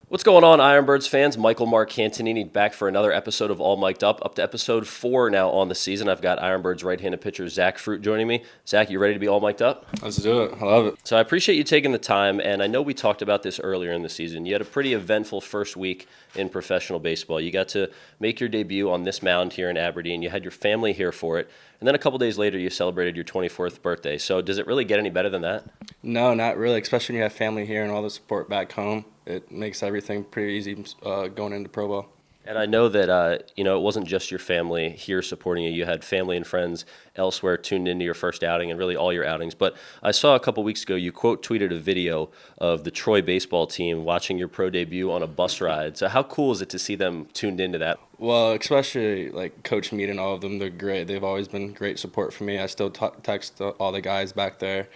What's going on, Ironbirds fans? Michael Marcantonini back for another episode of All Mic'd Up to episode 4 now on the season. I've got Ironbirds right-handed pitcher Zach Fruit joining me. Zach, you ready to be all mic'd up? Let's do it. I love it. So I appreciate you taking the time, and I know we talked about this earlier in the season. You had a pretty eventful first week in professional baseball. You got to make your debut on this mound here in Aberdeen. You had your family here for it, and then a couple days later you celebrated your 24th birthday. So does it really get any better than that? No, not really, especially when you have family here and all the support back home. It makes everything pretty easy going into pro ball. And I know that it wasn't just your family here supporting you. You had family and friends elsewhere tuned into your first outing and really all your outings. But I saw a couple weeks ago you quote tweeted a video of the Troy baseball team watching your pro debut on a bus ride. So how cool is it to see them tuned into that? Well, especially like Coach Mead and all of them, they're great. They've always been great support for me. I still text all the guys back there.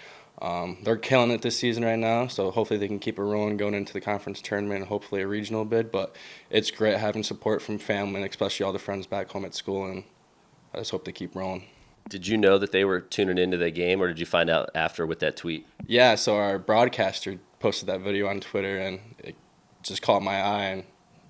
They're killing it this season right now, so hopefully they can keep it rolling going into the conference tournament and hopefully a regional bid. But it's great having support from family and especially all the friends back home at school, and I just hope they keep rolling. Did you know that they were tuning into the game, or did you find out after with that tweet? Yeah, so our broadcaster posted that video on Twitter, and it just caught my eye, and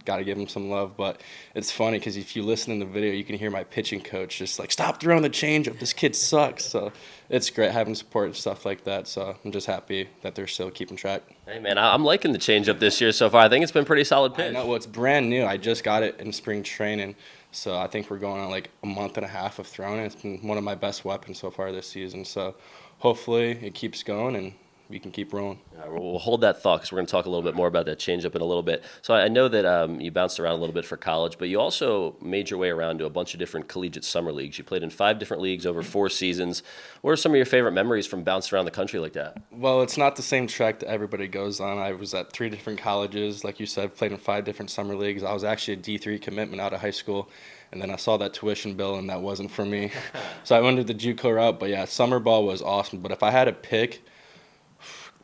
got to give him some love. But it's funny because if you listen in the video, you can hear my pitching coach just like, stop throwing the changeup. This kid sucks. So it's great having support and stuff like that. So I'm just happy that they're still keeping track. Hey, man, I'm liking the changeup this year so far. I think it's been pretty solid pitch. I know, well, it's brand new. I just got it in spring training. So I think we're going on like a month and a half of throwing it. It's been one of my best weapons so far this season. So hopefully it keeps going and we can keep rolling. All right, we'll hold that thought because we're going to talk a little bit more about that changeup in a little bit. So I know that you bounced around a little bit for college, but you also made your way around to a bunch of different collegiate summer leagues. You played in 5 different leagues over 4 seasons. What are some of your favorite memories from bouncing around the country like that? Well, it's not the same track that everybody goes on. I was at 3 different colleges. Like you said, played in 5 different summer leagues. I was actually a D3 commitment out of high school. And then I saw that tuition bill, and that wasn't for me. So I went to the JUCO route. But, yeah, summer ball was awesome. But if I had to pick,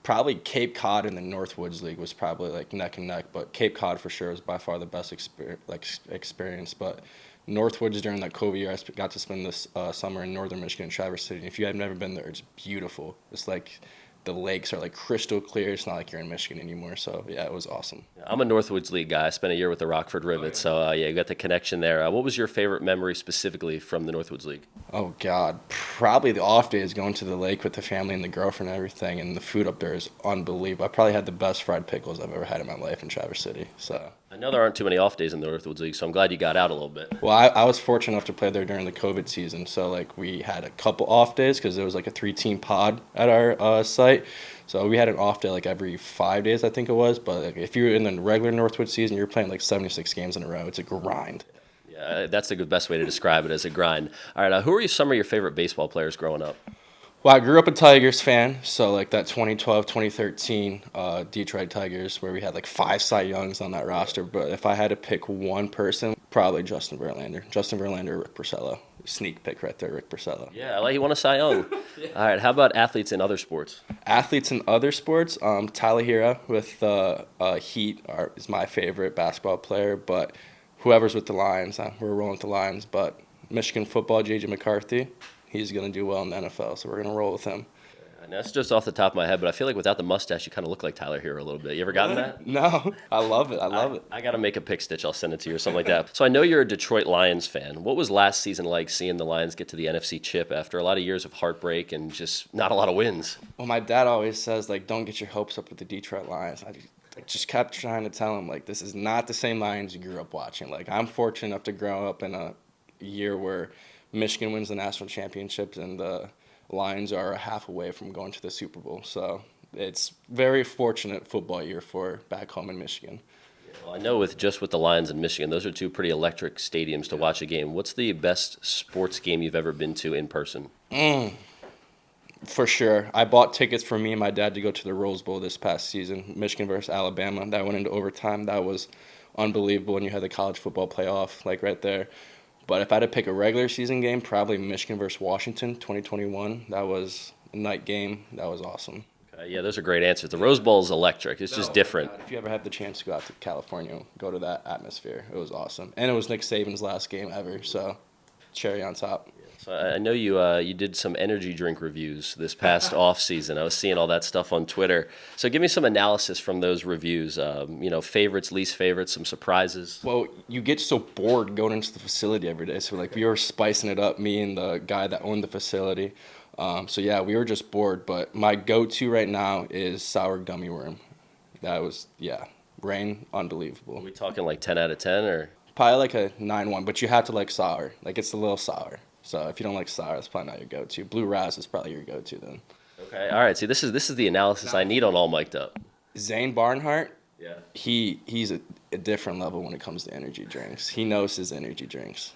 probably Cape Cod and the Northwoods League was probably like neck and neck, but Cape Cod for sure was by far the best experience. But Northwoods during that COVID year, I got to spend this summer in northern Michigan, Traverse City. And if you have never been there, it's beautiful. It's like the lakes are like crystal clear. It's not like you're in Michigan anymore. So yeah, it was awesome. I'm a Northwoods League guy. I spent a year with the Rockford Rivets, so you got the connection there. What was your favorite memory specifically from the Northwoods League? Oh, God. Probably the off days going to the lake with the family and the girlfriend and everything, and the food up there is unbelievable. I probably had the best fried pickles I've ever had in my life in Traverse City. So I know there aren't too many off days in the Northwoods League, so I'm glad you got out a little bit. Well, I was fortunate enough to play there during the COVID season, so like we had a couple off days because there was like a 3-team pod at our site. So we had an off day like every 5 days, I think it was. But like, if you were in the regular Northwood season, you're playing like 76 games in a row. It's a grind. Yeah, that's the best way to describe it, as a grind. All right, who are some of your favorite baseball players growing up? Well, I grew up a Tigers fan, so like that 2012, 2013 Detroit Tigers where we had like 5 Cy Youngs on that roster. But if I had to pick one person, probably Justin Verlander. Justin Verlander or Rick Porcello. Sneak pick right there, Rick Porcello. Yeah, I like you want a Cy Young. Yeah. All right, how about athletes in other sports? Athletes in other sports, Tyler Hero with the Heat is my favorite basketball player, but whoever's with the Lions, we're rolling with the Lions. But Michigan football, J.J. McCarthy, he's going to do well in the NFL, so we're going to roll with him. And that's just off the top of my head, but I feel like without the mustache, you kind of look like Tyler Hero a little bit. You ever gotten that? No, I love it. I love it. I got to make a pick stitch. I'll send it to you or something like that. So I know you're a Detroit Lions fan. What was last season like seeing the Lions get to the NFC chip after a lot of years of heartbreak and just not a lot of wins? Well, my dad always says, like, don't get your hopes up with the Detroit Lions. I just kept trying to tell him, like, this is not the same Lions you grew up watching. Like, I'm fortunate enough to grow up in a year where Michigan wins the national championships and the Lions are a half away from going to the Super Bowl. So it's very fortunate football year for back home in Michigan. Well, I know with the Lions and Michigan, those are 2 pretty electric stadiums to watch a game. What's the best sports game you've ever been to in person? For sure. I bought tickets for me and my dad to go to the Rose Bowl this past season, Michigan versus Alabama. That went into overtime. That was unbelievable when you had the college football playoff like right there. But if I had to pick a regular season game, probably Michigan versus Washington, 2021. That was a night game. That was awesome. Yeah, those are great answers. The Rose Bowl is electric. It's just different. God, if you ever have the chance to go out to California, go to that atmosphere. It was awesome. And it was Nick Saban's last game ever, so cherry on top. So I know you did some energy drink reviews this past off season. I was seeing all that stuff on Twitter. So give me some analysis from those reviews. Favorites, least favorites, some surprises. Well, you get so bored going into the facility every day. So like we were spicing it up, me and the guy that owned the facility. So yeah, we were just bored. But my go-to right now is sour gummy worm. That was, yeah, Rain, unbelievable. Are we talking like 10 out of 10 or? Probably like a 9-1, but you have to like sour. Like it's a little sour. So if you don't like sour, that's probably not your go-to. Blue Raz is probably your go-to then. Okay, all right. See, this is the analysis I need on All Mic'd Up. Zane Barnhart, Yeah. he's a different level when it comes to energy drinks. He knows his energy drinks.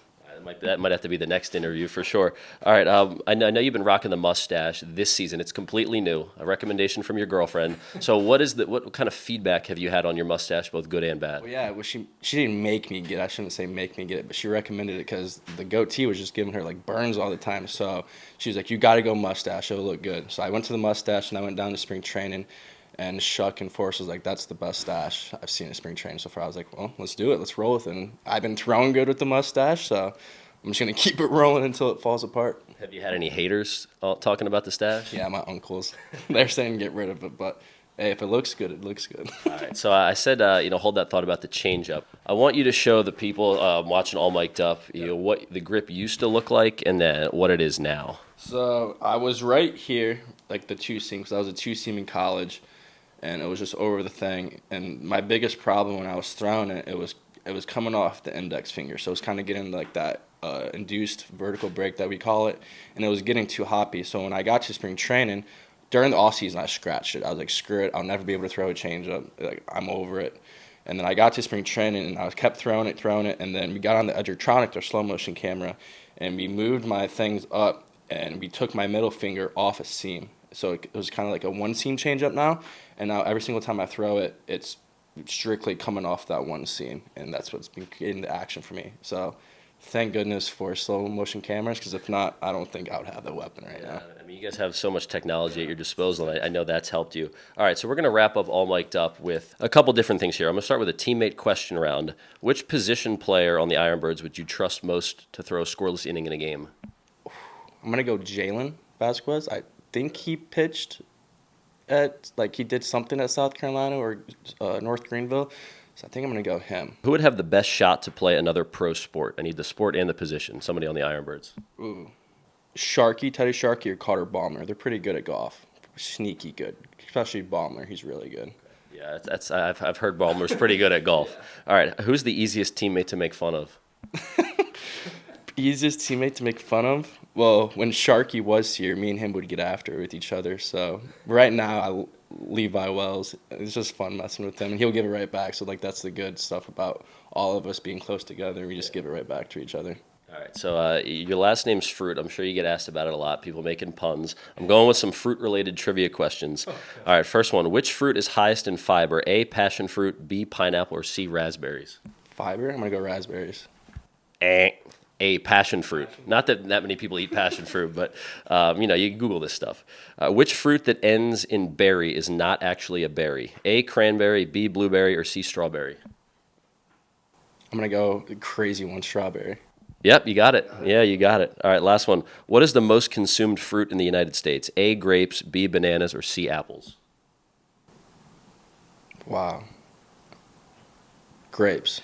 That might have to be the next interview for sure. All right, I know you've been rocking the mustache this season. It's completely new. A recommendation from your girlfriend. So what kind of feedback have you had on your mustache, both good and bad? Well, yeah, she didn't make me get it. I shouldn't say make me get it, but she recommended it because the goatee was just giving her like burns all the time. So she was like, you got to go mustache. It'll look good. So I went to the mustache and I went down to spring training. And Shuck and Forrest was like, that's the best stash I've seen in spring training so far. I was like, well, let's do it. Let's roll with it. And I've been throwing good with the mustache, so I'm just going to keep it rolling until it falls apart. Have you had any haters talking about the stash? Yeah, my uncles. They're saying get rid of it, but hey, if it looks good, it looks good. All right, so I said, hold that thought about the change-up. I want you to show the people watching All Mic'd Up, what the grip used to look like and then what it is now. So I was right here, like the two-seam, because I was a two-seam in college. And it was just over the thing. And my biggest problem when I was throwing it, it was coming off the index finger. So it was kind of getting like that induced vertical break that we call it. And it was getting too hoppy. So when I got to spring training, during the off season, I scratched it. I was like, screw it. I'll never be able to throw a changeup. Like, I'm over it. And then I got to spring training, and I kept throwing it. And then we got on the Edgertronic, their slow motion camera, and we moved my things up, and we took my middle finger off a seam. So it was kind of like a one-seam changeup now, and now every single time I throw it, it's strictly coming off that one seam, and that's what's been getting the action for me. So thank goodness for slow motion cameras, because if not, I don't think I would have the weapon right now. I mean, you guys have so much technology at your disposal, and I know that's helped you. All right, so we're going to wrap up All Mic'd Up with a couple different things here. I'm going to start with a teammate question round. Which position player on the Ironbirds would you trust most to throw a scoreless inning in a game? I'm going to go Jalen Vasquez. I think he pitched at, like, he did something at South Carolina or North Greenville. So I think I'm going to go him. Who would have the best shot to play another pro sport? I need the sport and the position. Somebody on the Ironbirds. Ooh. Sharkey, Teddy Sharkey, or Carter Ballmer. They're pretty good at golf. Sneaky good. Especially Ballmer. He's really good. Yeah, I've heard Ballmer's pretty good at golf. All right, who's the easiest teammate to make fun of? Easiest teammate to make fun of? Well, when Sharkey was here, me and him would get after it with each other. So right now, Levi Wells, it's just fun messing with him, and he'll give it right back. So, like, that's the good stuff about all of us being close together. We just give it right back to each other. All right, so your last name's Fruit. I'm sure you get asked about it a lot, people making puns. I'm going with some fruit-related trivia questions. All right, first one. Which fruit is highest in fiber? A, passion fruit, B, pineapple, or C, raspberries? Fiber? I'm going to go raspberries. A, passion fruit. Not that many people eat passion fruit, but, you can Google this stuff. Which fruit that ends in berry is not actually a berry? A, cranberry, B, blueberry, or C, strawberry? I'm going to go the crazy one, strawberry. Yep, you got it. Yeah, you got it. All right, last one. What is the most consumed fruit in the United States? A, grapes, B, bananas, or C, apples? Wow. Grapes.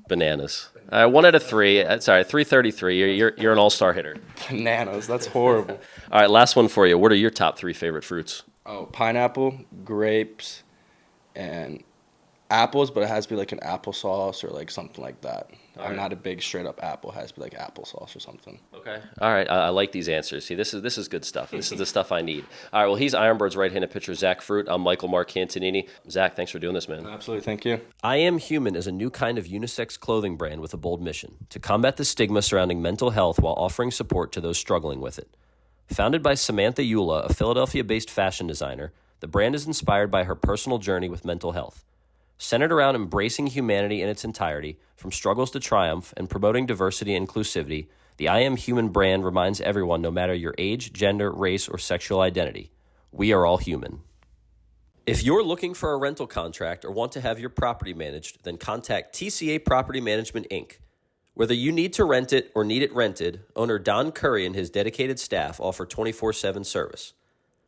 Bananas. 1 out of 3. Sorry, 333. You're an all-star hitter. Bananas. That's horrible. All right, last one for you. What are your top 3 favorite fruits? Oh, pineapple, grapes, and apples, but it has to be like an applesauce or like something like that. I'm not a big straight up apple. It has to be like applesauce or something. Okay. All right. I like these answers. See, this is good stuff. This is the stuff I need. All right. Well, he's Ironbird's right-handed pitcher, Zach Fruit. I'm Michael Marcantonini. Zach, thanks for doing this, man. Absolutely. Thank you. I Am Human is a new kind of unisex clothing brand with a bold mission to combat the stigma surrounding mental health while offering support to those struggling with it. Founded by Samantha Eula, a Philadelphia-based fashion designer, the brand is inspired by her personal journey with mental health. Centered around embracing humanity in its entirety, from struggles to triumph, and promoting diversity and inclusivity, the I Am Human brand reminds everyone, no matter your age, gender, race, or sexual identity, we are all human. If you're looking for a rental contract or want to have your property managed, then contact TCA Property Management, Inc. Whether you need to rent it or need it rented, owner Don Curry and his dedicated staff offer 24/7 service.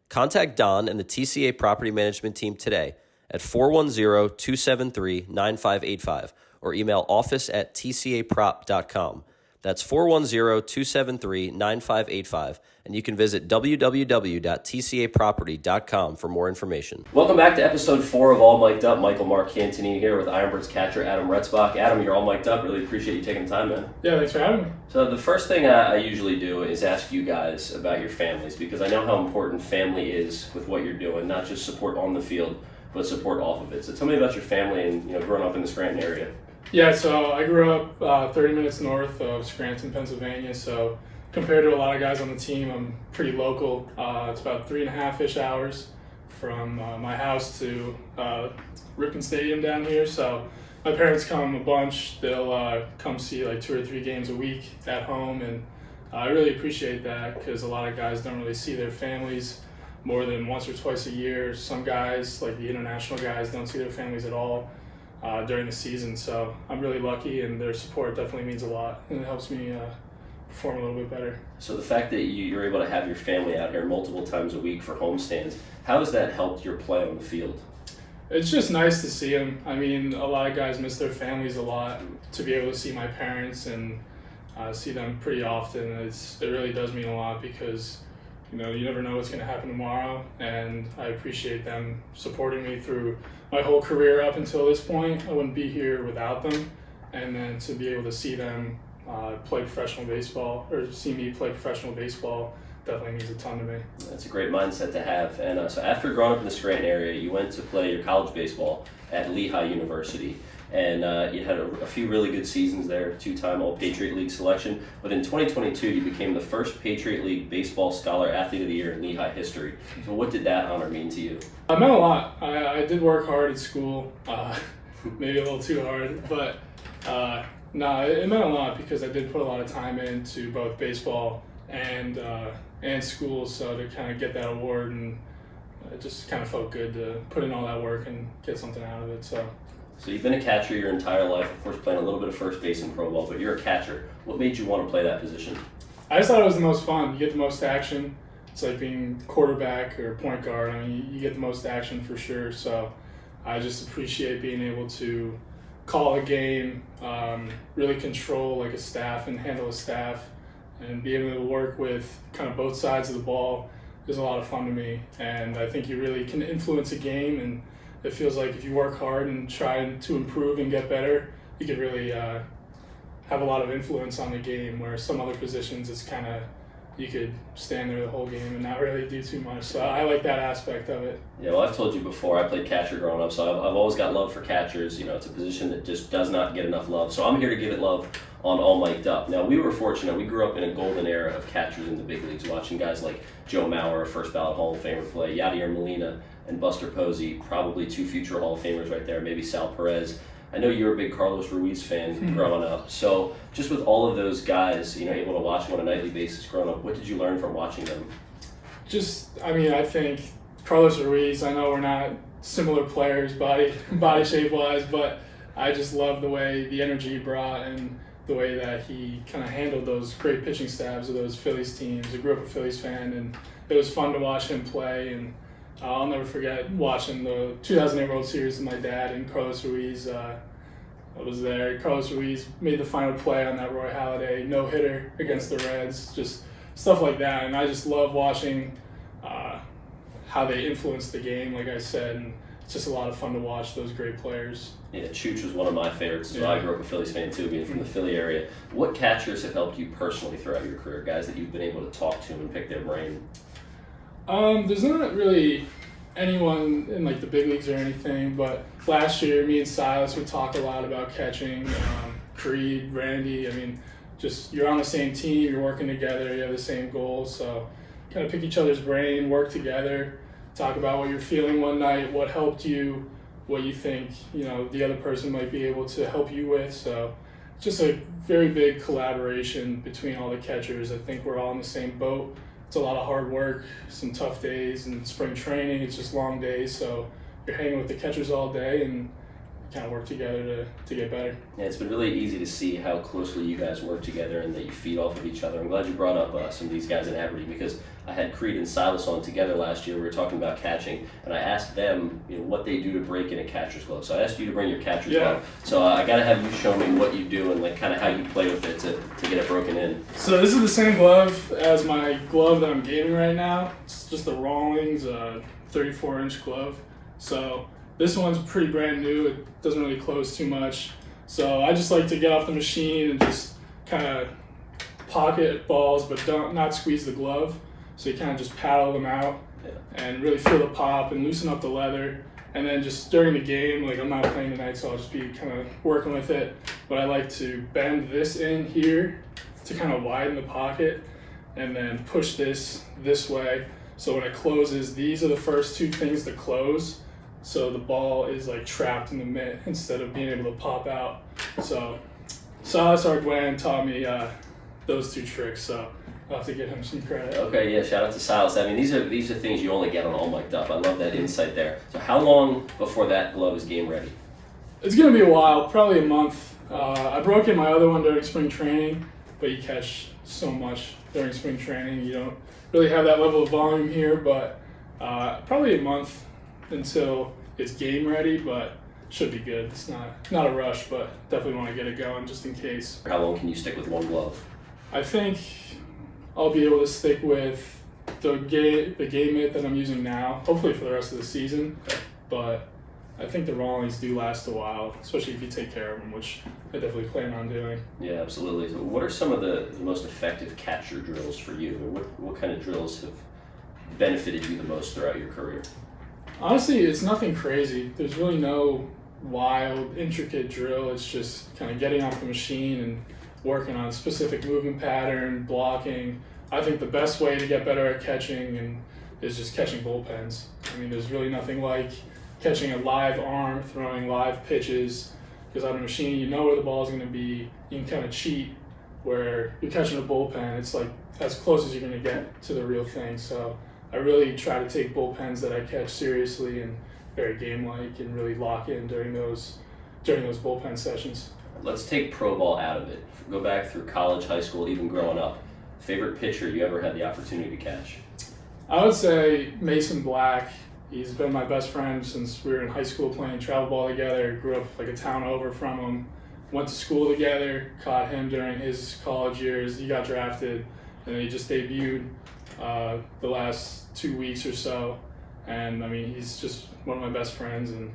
Contact Don and the TCA Property Management Team today at 410-273-9585 or email office@tcaprop.com. That's 410-273-9585, and you can visit www.tcaproperty.com for more information. Welcome back to episode 4 of All Mic'd Up. Michael Marcantonini here with Ironbirds catcher Adam Retzbach. Adam, you're all mic'd up. Really appreciate you taking the time, man. Yeah, thanks for having me. So the first thing I usually do is ask you guys about your families, because I know how important family is with what you're doing, not just support on the field, but support off of it. So tell me about your family and growing up in the Scranton area. Yeah, so I grew up 30 minutes north of Scranton, Pennsylvania. So compared to a lot of guys on the team, I'm pretty local. It's about 3.5-ish hours from my house to Ripken Stadium down here. So my parents come a bunch. They'll come see like 2 or 3 games a week at home, and I really appreciate that because a lot of guys don't really see their families more than once or twice a year. Some guys, like the international guys, don't see their families at all during the season. So I'm really lucky, and their support definitely means a lot, and it helps me perform a little bit better. So the fact that you're able to have your family out here multiple times a week for homestands, how has that helped your play on the field? It's just nice to see them. I mean, a lot of guys miss their families a lot. To be able to see my parents and see them pretty often, it really does mean a lot because you never know what's going to happen tomorrow, and I appreciate them supporting me through my whole career up until this point. I wouldn't be here without them, and then to be able to see them play professional baseball, or see me play professional baseball, definitely means a ton to me. That's a great mindset to have. And so after growing up in the Scranton area, you went to play your college baseball at Lehigh University. And you had a few really good seasons there, 2-time All-Patriot League selection. But in 2022, you became the first Patriot League Baseball Scholar Athlete of the Year in Lehigh history. So what did that honor mean to you? It meant a lot. I did work hard at school, maybe a little too hard. But no, it meant a lot because I did put a lot of time into both baseball and school. So to kind of get that award, and it just kind of felt good to put in all that work and get something out of it. So you've been a catcher your entire life, of course playing a little bit of first base in pro ball, but you're a catcher. What made you want to play that position? I just thought it was the most fun. You get the most action. It's like being quarterback or point guard. I mean, you get the most action for sure. So I just appreciate being able to call a game, really control like a staff and handle a staff, and be able to work with kind of both sides of the ball is a lot of fun to me. And I think you really can influence a game, and it feels like if you work hard and try to improve and get better, you could really have a lot of influence on the game, where some other positions it's kind of you could stand there the whole game and not really do too much. So I like that aspect of it. Yeah, well, I've told you before, I played catcher growing up, so I've always got love for catchers. It's a position that just does not get enough love. So I'm here to give it love on All Mic'd Up. Now, we were fortunate. We grew up in a golden era of catchers in the big leagues, watching guys like Joe Mauer, first ballot Hall of Famer, play, Yadier Molina and Buster Posey, probably 2 future Hall of Famers right there, maybe Sal Perez. I know you were a big Carlos Ruiz fan growing up. So just with all of those guys, able to watch them on a nightly basis growing up, what did you learn from watching them? I think Carlos Ruiz, I know we're not similar players body shape wise, but I just love the way the energy he brought and the way that he kind of handled those great pitching staffs of those Phillies teams. I grew up a Phillies fan, and it was fun to watch him play. And I'll never forget watching the 2008 World Series with my dad, and Carlos Ruiz I was there. Carlos Ruiz made the final play on that Roy Halladay no-hitter against the Reds, just stuff like that. And I just love watching how they influence the game, like I said, and it's just a lot of fun to watch those great players. Yeah, Chooch was one of my favorites. So I grew up a Phillies fan too, being from the Philly area. What catchers have helped you personally throughout your career, guys that you've been able to talk to and pick their brain? There's not really anyone in like the big leagues or anything, but last year me and Silas would talk a lot about catching. Creed, Randy, I mean, just you're on the same team, you're working together, you have the same goals, so kind of pick each other's brain, work together, talk about what you're feeling one night, what helped you, what you think the other person might be able to help you with. So just a very big collaboration between all the catchers. I think we're all in the same boat. It's a lot of hard work, some tough days, and spring training, it's just long days, so you're hanging with the catchers all day, and kind of work together to get better. Yeah, it's been really easy to see how closely you guys work together and that you feed off of each other. I'm glad you brought up some of these guys in Aberdeen, because I had Creed and Silas on together last year. We were talking about catching, and I asked them, what they do to break in a catcher's glove. So I asked you to bring your catcher's glove. So I got to have you show me what you do and like kind of how you play with it to get it broken in. So this is the same glove as my glove that I'm gaming right now. It's just the Rawlings 34-inch glove. So this one's pretty brand new. It doesn't really close too much. So I just like to get off the machine and just kind of pocket balls, but not squeeze the glove. So you kind of just paddle them out and really feel the pop and loosen up the leather. And then just during the game, like I'm not playing tonight, so I'll just be kind of working with it. But I like to bend this in here to kind of widen the pocket and then push this way. So when it closes, these are the first two things to close. So the ball is like trapped in the mitt instead of being able to pop out. So Silas Ardwan taught me those two tricks. So I'll have to give him some credit. Okay, yeah, shout out to Silas. I mean, these are things you only get on All Mic'd Up. I love that insight there. So how long before that glove is game ready? It's going to be a while, probably a month. I broke in my other one during spring training, but you catch so much during spring training. You don't really have that level of volume here, but probably a month until it's game ready, but should be good. It's not a rush, but definitely want to get it going just in case. How long can you stick with one glove? I think I'll be able to stick with the game mitt that I'm using now, hopefully for the rest of the season. But I think the Rawlings do last a while, especially if you take care of them, which I definitely plan on doing. Yeah, absolutely. So what are some of the most effective catcher drills for you? What kind of drills have benefited you the most throughout your career? Honestly, it's nothing crazy. There's really no wild, intricate drill. It's just kind of getting off the machine and working on a specific movement pattern, blocking. I think the best way to get better at catching is just catching bullpens. I mean, there's really nothing like catching a live arm, throwing live pitches, because on a machine, you know where the ball's going to be. You can kind of cheat, where you're catching a bullpen, it's like as close as you're going to get to the real thing. So I really try to take bullpens that I catch seriously and very game-like and really lock in during those bullpen sessions. Let's take pro ball out of it. Go back through college, high school, even growing up. Favorite pitcher you ever had the opportunity to catch? I would say Mason Black. He's been my best friend since we were in high school playing travel ball together. Grew up like a town over from him. Went to school together. Caught him during his college years. He got drafted, and then he just debuted the last 2 weeks or so. And I mean, he's just one of my best friends, and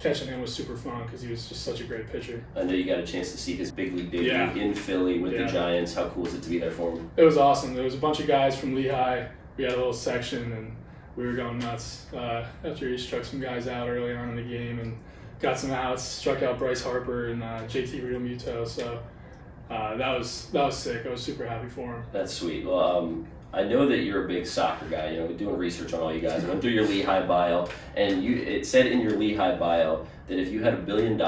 catching him was super fun because he was just such a great pitcher. I know you got a chance to see his big league debut in Philly with the Giants. How cool was it to be there for him? It was awesome. There was a bunch of guys from Lehigh. We had a little section, and we were going nuts after he struck some guys out early on in the game and got some outs, struck out Bryce Harper and JT Realmuto. So that was sick. I was super happy for him. That's sweet. Well, I know that you're a big soccer guy. You know, doing research on all you guys. I went through your Lehigh bio, and it said in your Lehigh bio that if you had $1 billion,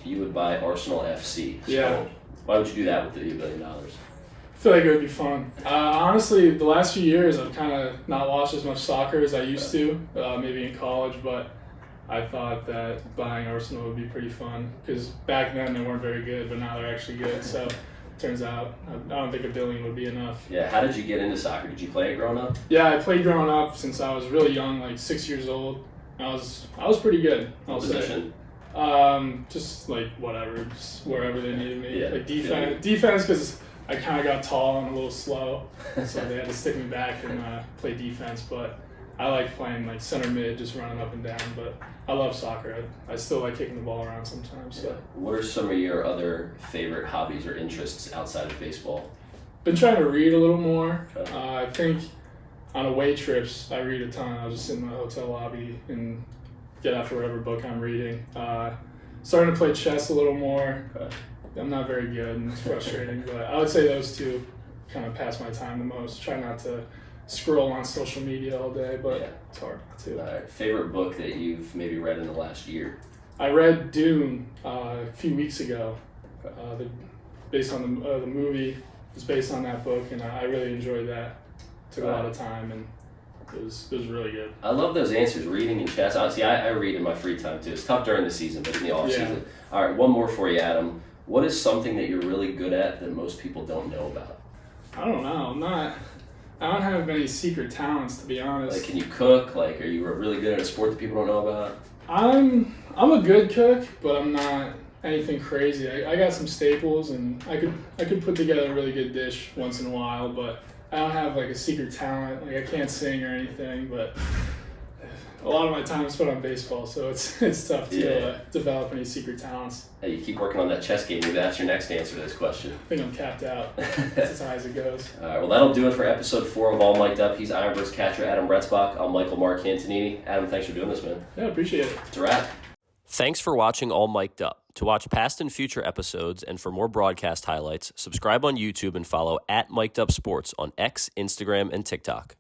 you would buy Arsenal FC. So yeah. Why would you do that with the $1 billion? I feel like it would be fun. Honestly, the last few years I've kind of not watched as much soccer as I used to, maybe in college, but I thought that buying Arsenal would be pretty fun because back then they weren't very good, but now they're actually good. So turns out I don't think $1 billion would be enough. Yeah, how did you get into soccer? Did you play it growing up? Yeah, I played growing up since I was really young, like 6 years old. I was pretty good. What position? Just like whatever, just wherever they needed me. Yeah, like defense because I kind of got tall and a little slow, so they had to stick me back and play defense. But I like playing like center mid, just running up and down. But I love soccer. I still like kicking the ball around sometimes. So. What are some of your other favorite hobbies or interests outside of baseball? Been trying to read a little more. I think on away trips, I read a ton. I'll just sit in the hotel lobby and get after whatever book I'm reading. Starting to play chess a little more. I'm not very good and it's frustrating, but I would say those two kind of pass my time the most. Try not to scroll on social media all day, but it's hard not to. Favorite book that you've maybe read in the last year? I read Dune a few weeks ago. Based on the movie, it's based on that book, and I really enjoyed that. Took a lot of time, and it was really good. I love those answers, reading and chess. Honestly, I read in my free time too. It's tough during the season, but in the off season. All right, one more for you, Adam. What is something that you're really good at that most people don't know about? I don't know. I don't have many secret talents, to be honest. Like, can you cook? Like, are you really good at a sport that people don't know about? I'm a good cook, but I'm not anything crazy. I got some staples, and I could put together a really good dish once in a while, but I don't have like a secret talent. Like, I can't sing or anything, but a lot of my time is spent on baseball, so it's tough to develop any secret talents. Hey, you keep working on that chess game. Maybe that's your next answer to this question. I think I'm capped out. That's as high as it goes. All right, well, that'll do it for episode 4 of All Mic'd Up. He's Ironbirds catcher Adam Retzbach. I'm Michael Marcantonini. Adam, thanks for doing this, man. Yeah, appreciate it. It's a wrap. Thanks for watching All Mic'd Up. To watch past and future episodes and for more broadcast highlights, subscribe on YouTube and follow @Mic'dUpSports on X, Instagram, and TikTok.